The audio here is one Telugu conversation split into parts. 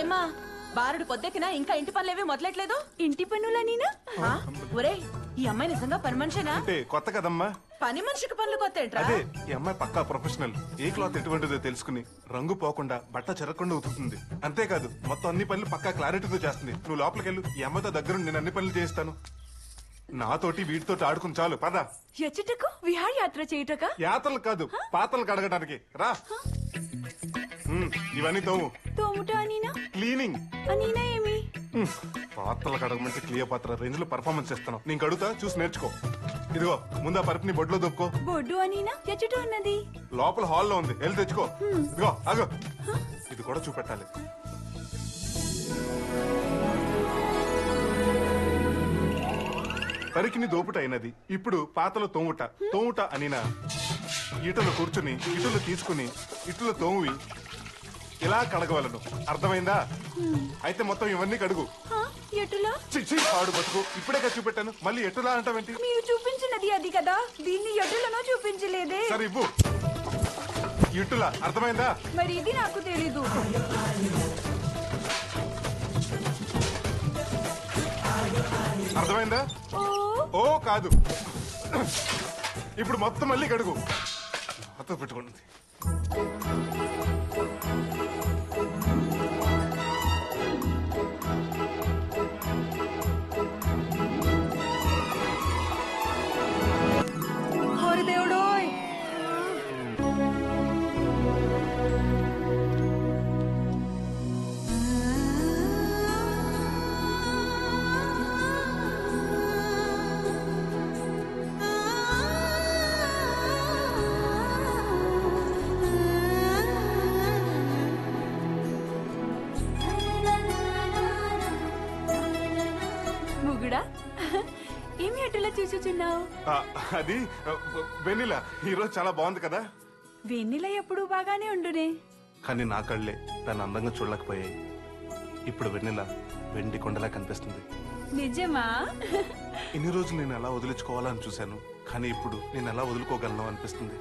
ఏమా బారుడు పొద్దెకినా ఇంకా ఇంటి పనులేవి మొదలెట్లేదు? ఇంటి పనులా నీనా? ఒరే ఈ అమ్మాయి నిజంగా పని మనిషేనా? కొత్త కదమ్మా. పని మనిషికి పనులు కొత్త ఏంట్రా? అదే ఈ అమ్మాయి పక్కా ప్రొఫెషనల్. ఏ క్లాత్ ఎటువంటిదో తెలుసుకుని రంగు పోకుండా బట్ట చెరగకుండా ఉతుకుతుంది. అంతేకాదు మొత్తం అన్ని పనులు పక్కా క్లారిటీతో చేస్తుంది. నువ్వు లోపలికెళ్ళు, ఈ అమ్మాయితో దగ్గర నేను అన్ని పనులు చేయిస్తాను. నాతోటి వీటితోటి ఆడుకుని చాలు. పద. ఎచ్చటకు విహారయాత్ర చేయుటక? యాత్రలు కాదు, పాత్రలు కడగడానికి రా. ఇవన్నీ తోము. తోముట అనీనా? క్లీనింగ్. అనీనా ఏమి? పాత్రలు కడగమంటే క్లియర్ పాత్ర రేంజ్ లో పర్ఫార్మెన్స్ చేస్తాను. నేను కడుగుతా, చూసి నేర్చుకో. ఇదిగో ముందు ఆ పరుపుని బొడ్లో దొప్పుకో. బొడ్డు అనీనా? ఎచ్చట ఉన్నది? లోపల హాల్లో ఉంది, వెళ్ళి తెచ్చుకో. ఇదిగో ఆగు, ఇది కూడా చూపెట్టాలి. పరికిని దోపుట అయినది. ఇప్పుడు పాతలు తోముట. తోముట అనినా ఇటులు కూర్చుని ఇటులు తీసుకుని ఇటులు తోమి ఇలా కడగవలను. అర్థమైందా? అయితే మొత్తం ఇవన్నీ కడుగు. ఎటులా? పాడు బతుకు. ఇప్పుడే చూపెట్టాను, మళ్ళీ ఎటులా అంటావేంటి? మీరు చూపించినది అది కదా, దీన్ని ఎటులనో చూపించలేదే. సరే ఇవ్వు. ఇటులా. అర్థమైందా? మరి ఇది నాకు తెలీదు. అర్థమైందా? ఓ కాదు, ఇప్పుడు మొత్తం మళ్ళీ కడుగు. అతో పెట్టుకోండి. ఏమి అటులా చూసుచున్నావు? అది వెన్నెల. ఈరోజు చాలా బాగుంది కదా. వెన్నెల ఎప్పుడు బాగానే ఉండునే, కానీ నా కళ్ళే దాన్ని అందంగా చూడలేకపోయాయి. ఇప్పుడు వెన్నెల వెండి కొండలా కనిపిస్తుంది. నిజమా? ఇన్ని రోజులు నేను ఎలా వదిలించుకోవాలని చూశాను, కానీ ఇప్పుడు నేను ఎలా వదులుకోగలను అనిపిస్తుంది.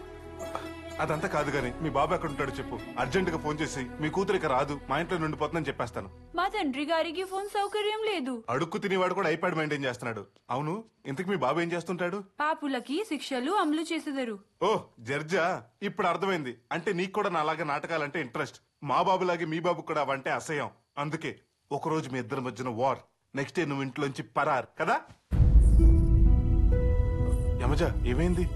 అదంతా కాదు గాని మీ బాబు ఎక్కడ ఉంటాడో చెప్పు. అర్జెంట్ గా ఫోన్ చేసి మీ కూతురు ఇక రాదు, మా ఇంట్లో నుండిపోతుందని చెప్పేస్తాను. మా తండ్రి గారికి ఫోన్ సౌకర్యం లేదు. అడుక్కు తినేవాడు కూడా ఐప్యాడ్ మెయింటైన్ చేస్తున్నాడు. అవును, ఇంతకు మీ బాబు ఏం చేస్తుంటాడు? పాపులకి శిక్షలు అమలు చేసేదారు. ఓ జడ్జా, ఇప్పుడు అర్థమైంది. అంటే నీకు కూడా నాలాగా నాటకాలంటే ఇంట్రెస్ట్. మా బాబులాగే మీ బాబు కూడా అవంటే అసహ్యం. అందుకే ఒక రోజు మీ ఇద్దరి మధ్యన వార్, నెక్స్ట్ డే నువ్వు ఇంట్లోంచి పరార్ కదా. యమజ, ఏమైంది?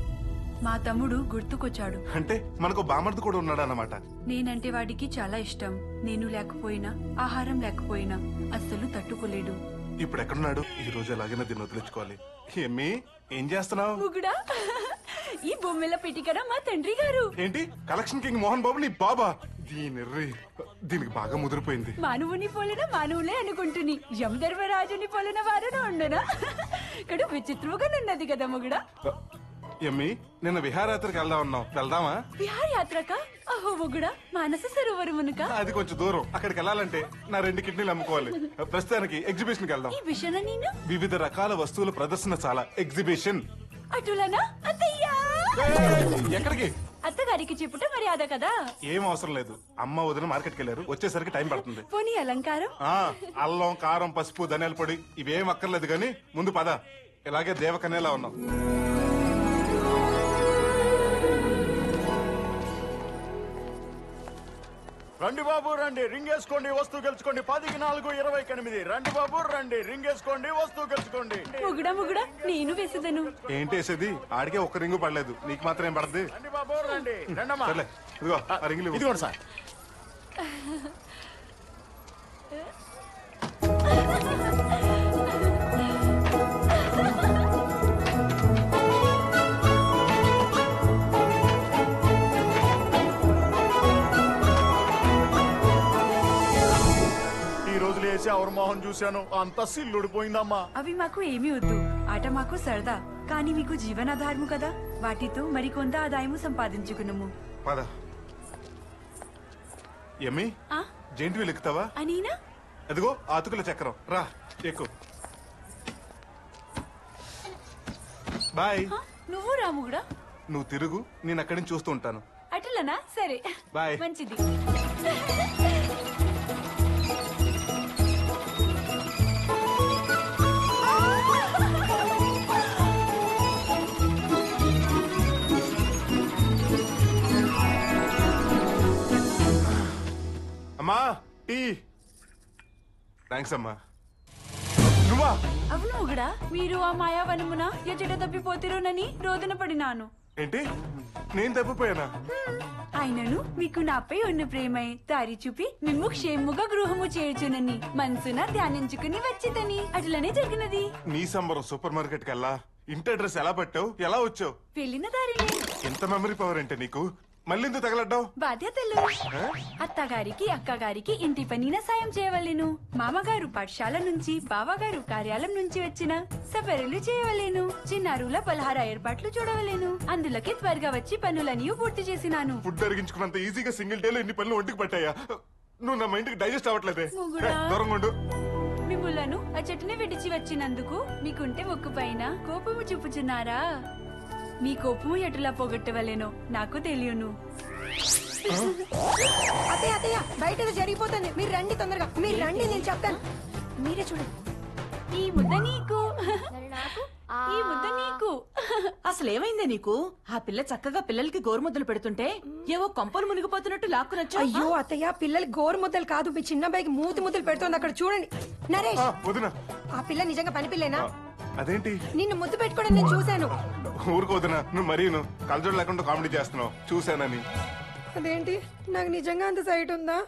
మా తమ్ముడు గుర్తుకొచ్చాడు. అంటే మనకు బామర్ది కూడా ఉన్నాడు అన్నమాట. నేనంటే వాడికి చాలా ఇష్టం. నేను లేకపోయినా, ఆహారం లేకపోయినా అస్సలు తట్టుకోలేడు. ఇప్పుడు ఎక్కడున్నాడు? ఈ రోజు ఎలాగైనా దీన్ని వదిలించుకోవాలి. ఏమి ఏం చేస్తున్నావు? ముగుడా, ఈ బొమ్మెల పెటికరా మా తండ్రి గారు. ఏంటి కలెక్షన్ కింగ్ మోహన్ బాబు నీ బాబా? దీనికి బాగా ముదిరిపోయింది. మానవుని పోలిన మానవులే అనుకుంటుని యమధర్మరాజుని పోలిన వారును ఉండనా? ఇక్కడ విచిత్రంగా ఉన్నది కదా ముగుడా. ఎమ్మి, నిన్న విహారయాత్రకు వెళ్దాం అన్నావు, వెళ్దామా? విహారయాత్రక? అహో ముగుడా, మానస సరోవరమునక? అది కొంచెం దూరం. అక్కడికి వెళ్ళాలంటే నా 2 కిడ్నీలు అమ్ముకోవాలి. ప్రస్తుతానికి ఎగ్జిబిషన్ కి వెళ్దాం. ఈ విషయాన్ని నేను వివిధ రకాల వస్తువుల ప్రదర్శనశాల ఎగ్జిబిషన్. అటులనా? అత్తయ్యా! ఎక్కడికి? అత్తగారికి చెప్పుట మర్యాద కదా. ఏం అవసరం లేదు. అమ్మ వదిన మార్కెట్కి వెళ్ళారు, వచ్చేసరికి టైం పడుతుంది. పోనీ అలంకారం? అల్లం, కారం, పసుపు, ధనియాల పొడి ఇవేం అక్కర్లేదు గాని ముందు పద. ఇలాగే దేవకన్యలా ఉన్నాం. రండి బాబు రండి, రింగ్ వేసుకోండి, వస్తువు గెలుచుకోండి. 10కి 4 28. రండి బాబు రండి, రింగ్ వేసుకోండి, వస్తువు గెలుచుకోండి. ముగుడా ముగుడా, నేను వేసేదను. ఏంటి వేసేది? ఆడికే ఒక్క రింగు పడలేదు, నీకు మాత్రం ఏం పడద్ది? రండి బాబు రండి. రండమ్మా. ఇదిగో ఆ రింగులు ఇదిగోండి సార్. ఎవరు మోహన్ చూశాను, అంత సిల్లుడిపోయిందమ్మా. అవి మాకు ఏమీ వద్దు, ఆట మాకు సరదా. కానీ మీకు జీవనాధారము కదా, వాటితో మరికొంత ఆదాయము సంపాదించుకున్నాము. జెంట్ వీల్ ఎక్కుతావా? అనీనా? అదిగో అతుకుల చక్రం, రా ఎక్కు. బాయ్. నువ్వు రాముగుడా. నువ్వు తిరుగు, నేను అక్కడి నుంచి చూస్తూ ఉంటాను. అటులనా? సరే, బాయ్. మంచిది. అమ్మా టీ. థ్యాంక్స్ అమ్మా. నువ్వా? అవును మొగుడా, మీరు ఆ మాయావనమున ఎచ్చట తప్పిపోతిరోనని రోదన పడినాను. ఏంటి, నేను తప్పిపోయానా? ఆయనను మీకు నాపై ఉన్న ప్రేమై దారి చూపి మిమ్ము క్షేముగా గృహము చేర్చునని మనసున ధ్యానించుకుని వచ్చితని అట్లనే జరిగినది. నీ సంబరం సూపర్ మార్కెట్ కల్లా ఇంటి అడ్రస్ ఎలా పట్టావు, ఎలా వచ్చావు? వెళ్ళిన దారిని. ఎంత మెమరీ పవర్ అంటే నీకు. మళ్ళీ ఎందుకు తగలడ్డావు? బాధ్యతలు. అత్తగారికి అక్కగారికి ఇంటి పనిన సాయం చేయవలేను. మామగారు పాఠశాల నుంచి బావగారు కార్యాలయం నుంచి వచ్చిన సపరులు చేయవలేను. చిన్నారుల పలహార ఏర్పాట్లు చూడవలేను. అందులోకి త్వరగా వచ్చి పనులన్నీ పూర్తి చేసినాను. ఫుడ్ అరిగించుకున్నంత ఈజీగా సింగిల్ డేలో ఇన్ని పనులు ఒంటికి పట్టాయా? నువ్వు నా మైండ్కి డైజెస్ట్ అవ్వట్లేదే. మొగుడా. దూరంగా ఉండు. మిమ్ములను ఆ చెట్టుని విడిచి వచ్చినందుకు మీకుంటే ఒక్కు పైన కోపము చూపుచున్నారా? మీ కోపము ఎటులా పోగొట్టవలేనో నాకు తెలియను. అత్తయ్య అత్తయ్య బయట ఏదో జరిగిపోతుంది, మీరు రండి తొందరగా, మీరు రండి, నేను చెప్తాను. మీరే చూడండి. ఈ ముద్ద నీకు, ఈ ముద్ద నీకు. అసలేమైందే నీకు? ఆ పిల్ల చక్కగా పిల్లలకి గోరుముద్దలు పెడుతుంటే ఏవో కొంపలు మునిగిపోతున్నట్టు లాక్కునొచ్చు. అయ్యో అత్తయ్య, పిల్లలు గోరు ముద్దలు కాదు, మీ చిన్న అబ్బాయికి మూతి ముద్దలు పెడుతోంది. అక్కడ చూడండి. నరేష్, వదినా. ఆ పిల్ల నిజంగా పని పిల్లేనా? అదేంటి నిన్ను ముద్దు పెట్టుకోవడం నేను చూశాను. ఊరుకోదనా, నువ్వు మరీ కలజోడు లేకుండా కామెడీ చేస్తున్నావు చూశానని. అదేంటి, నాకు నిజంగా అంత సైట్ ఉందా?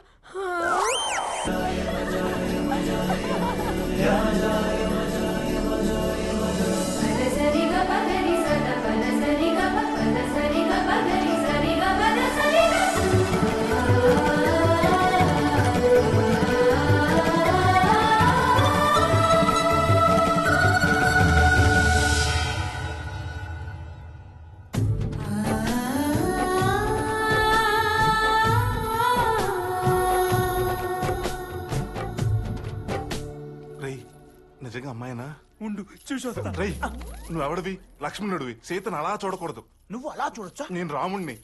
నిజంగా అమ్మాయినా? ఉండు చూసొస్తా. రై, నువ్వు ఎవడివి? లక్ష్మణుడివి. సీతను అలా చూడకూడదు. నువ్వు అలా చూడొచ్చా? నేను రాముణ్ణి.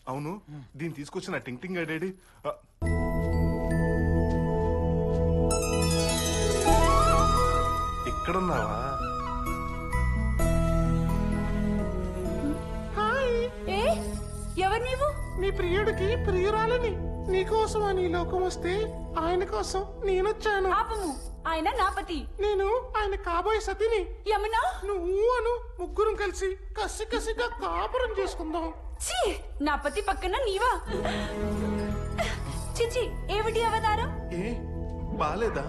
అవును, దీన్ని తీసుకొచ్చిన టింగ్ టింగ్ అడేడి. ఇక్కడున్నావా? ఏ ఎవరు నీవు? నీ ప్రియుడికి ప్రియురాలని. నీకోసం అని లోకం వస్తే ఆయన కోసం నేనొచ్చాను. పాపము, ఆయన నాపతి. నేను ఆయన కాబోయే సతిని. యమునా, నువ్వు అను ముగ్గురం కలిసి కసి కసిగా కాపురం చేసుకుందాం. ఛీ, నా పతి పక్కన నీవా? చిచి, ఏమిటి అవతారం? ఏ బాలేదా?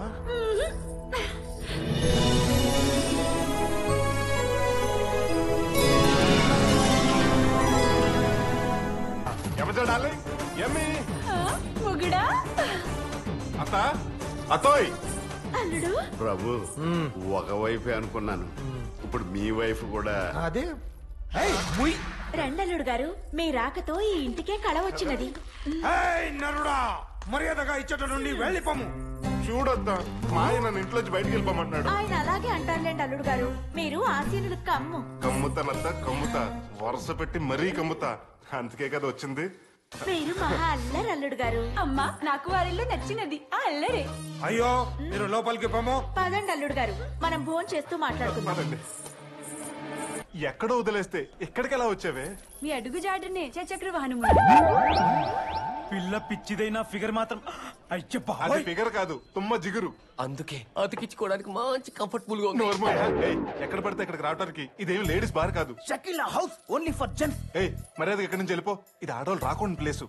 ఎమజడాలి ఎమ్మి మొగుడా. అత్త అత్తోయ్. అల్లుడు, ప్రభు, ఒక వైఫే అనుకున్నాను, ఇప్పుడు మీ వైఫ్ కూడా. అదే రండల్లుడు గారు, మీ రాకతో ఈ ఇంటికే కళ వచ్చినది. నరుడా, మర్యాదగా ఇచ్చట నుండి వెళ్ళిపోము. చూడొద్దా, మా ఆయన నన్ను ఇంట్లోంచి బయటికి వెళ్ళిపోమంటున్నాడు. ఆయన అలాగే అంటారులేండి అల్లుడు గారు, మీరు ఆసీనులు కమ్ము. కమ్ముతానత్త కమ్ముతా, వరుస పెట్టి మరీ కమ్ముతా. అందుకే కదా వచ్చింది. మీరు మహా అల్లరి అల్లుడు గారు. అమ్మా, నాకు వారిలో నచ్చినది ఆ అల్లరే. అయ్యో, మీరు లోపలికి పోము. పదండి అల్లుడు గారు, మనం భోజనం చేస్తూ మాట్లాడుకుందాం. పదండి. ఎక్కడో వదిలేస్తే ఇక్కడికి ఎలా వచ్చావే? మీ అడుగు జాడనే చక్ర వాహనము. పిల్ల పిచ్చిదైన ఫిగర్ మాత్రం అయ్య అది బాబోయ్. ఫిగర్ కాదు, తుమ్మ జిగురు. అందుకే అతికించుకోవడానికి మంచి కంఫర్టబుల్ గా ఉంది. నోర్మల్. ఏయ్, ఎక్కడ పడితే ఇక్కడికి రావడానికి ఇదేమి లేడీస్ బార్ కాదు. Shakeela house only for gents. ఏయ్, మర్యాద ఎక్కడి నుంచి వెళ్ళిపో. ఇది ఆడవాళ్ళు రాకుండా ప్లేసు.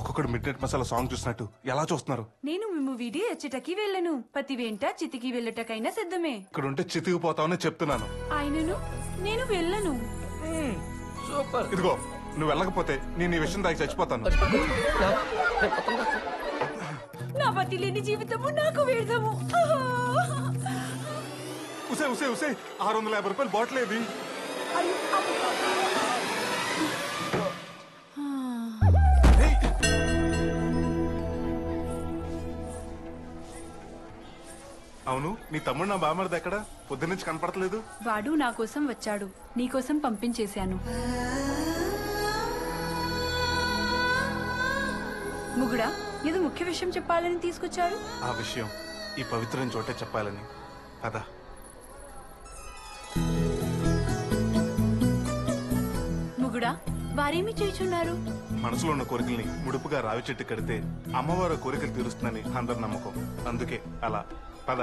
ఒక్కొక్కడు మిడ్ నైట్ మసాలా సాంగ్ చూసినట్టు ఎలా చూస్తున్నారు. నేను మిమ్ము వీడి ఎచ్చటకి వెళ్ళను. పతి వెంట చితికి వెళ్ళటకైనా సిద్ధమే. ఇక్కడ ఉంటే చితికిపోతావని చెప్తున్నాను. ఆయనను నేను వెళ్ళను. సూపర్. ఇదిగో, నువ్వు వెళ్ళకపోతే నేను ఈ విషయం దానికి చచ్చిపోతాను. నా పతి లేని జీవితము నాకు వ్యర్థము. ఉసే ఉసే ఉసే 650 రూపాయలు బాటిల్ ఏది? అవును, నీ తమ్ముడు నా బామర్ది ఎక్కడ? పొద్దున్నుంచి కనపడట్లేదు. వాడు నా కోసం వచ్చాడు, నీకోసం పంపించేశాను. ముగుడా, ఏదో ముఖ్య విషయం చెప్పాలని తీసుకొచ్చారు. ఆ విషయం ఈ పవిత్రమైన చోటే చెప్పాలని. పద. ముగుడా, వారేమి చేయుచున్నారు? మనసులో ఉన్న కోరికల్ని ముడుపుగా రావి చెట్టు కడితే అమ్మవారు కోరికలు తీరుస్తుందని అందరి నమ్మకం. అందుకే అలా. పద.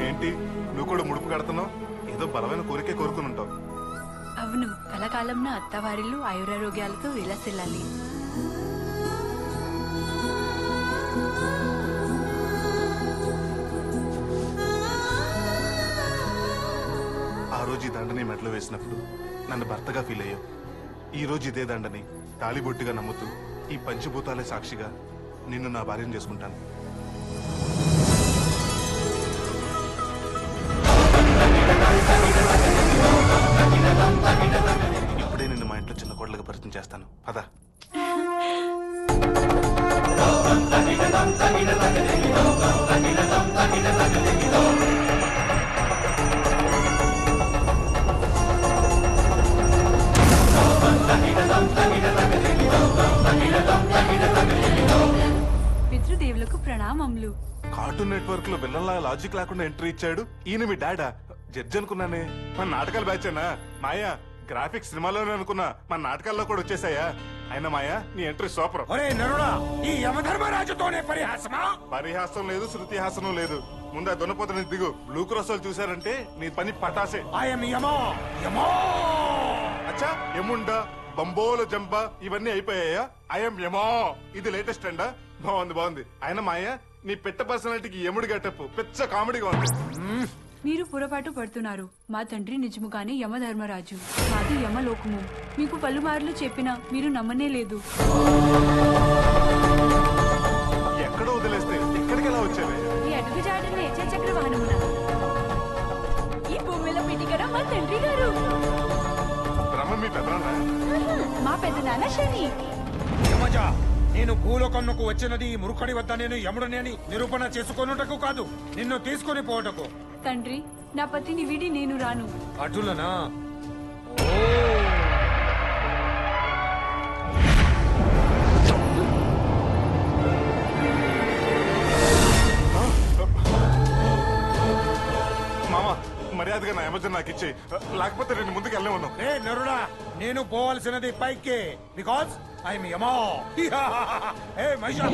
ఏంటి నువ్వు కూడా ముడుపు కడుతున్నావు? ఏదో బలమైన కోరికే కోరుకుని ఉంటావు. అవును, కలకాలంలో అత్తవారిల్లు ఆయురారోగ్యాలతో విలసిల్లాలి. ఆ రోజు ఈ దండని మెడలో వేసినప్పుడు నన్ను భర్తగా ఫీల్ అయ్యావు. ఈ రోజు ఇదే దండని తాళిబొట్టుగా నమ్ముతూ ఈ పంచభూతాలే సాక్షిగా నిన్ను నా భార్యను చేసుకుంటాను. ఇప్పుడే నిన్ను మా ఇంట్లో చిన్న కోడలుగా పరిచయం చేస్తాను. పద. పితృదేవులకు ప్రణామములు. కార్టూన్ నెట్వర్క్ లో విల్లన్లా లాజిక్ లేకుండా ఎంట్రీ ఇచ్చాడు. ఈయన మీ డాడా? జడ్జి అనుకున్నానే. మన నాటకాల బ్యాచేనా? మాయా, గ్రాఫిక్స్ సినిమాలోనే అనుకున్నా, మన నాటకాల్లో కూడా వచ్చేసాయా? అయినా మాయా, నీ ఎంట్రీ సూపర్. ఈ యమధర్మరాజుతోనే పరిహాసమా? పరిహాసం లేదు, శృతిహాసనం లేదు. ముందు ఆ దున్నపోతని దిగు. బ్లూ క్రాస్ వాళ్ళు చూసారంటే నీ పని పటాసే. అచ్చా, ఎముండా, బంబోల జంప ఇవన్నీ అయిపోయాయా? ఐఎమ్ యమో. ఇది లేటెస్ట్ అండా? బాగుంది బాగుంది. అయినా మాయా, నీ పెట్ట పర్సనాలిటీకి యముడు గెటప్ పిచ్చ కామెడీగా ఉంది. మీరు పొరపాటు పడుతున్నారు. మా తండ్రి నిజముగానే యమధర్మరాజు, మాది యమలోకము. మీకు పలుమార్లు చెప్పినా మీరు నమ్మనే లేదు. ఎక్కడో వదిలేస్తే ఇక్కడికి ఎలా వచ్చావే? ఈ అడుగు జాడనే చక్ర వాహనమున. ఈ భూమిలో పిటికర మా తండ్రి గారు. బ్రహ్మ మీ పెద్దనా? మా పెద్దనాన్న శని. యమజ, నేను భూలోకమునకు వచ్చినది మురుకడి వద్ద నేను యముడిని అని నిరూపణ చేసుకొనుటకు కాదు, నిన్ను తీసుకుని పోవటకు. తండ్రి, నా పతిని విడి నేను రాను. అటులనా? మామ, మర్యాదగా నా యమజన్ నాకు ఇచ్చేయి, లేకపోతే నేను ముందుకు వెళ్ళే ఉన్నాను. ఏ నరుడా, నేను పోవలసినది పైకి, బికాజ్ ఐఎమ్ యమో. ఏ మహిషా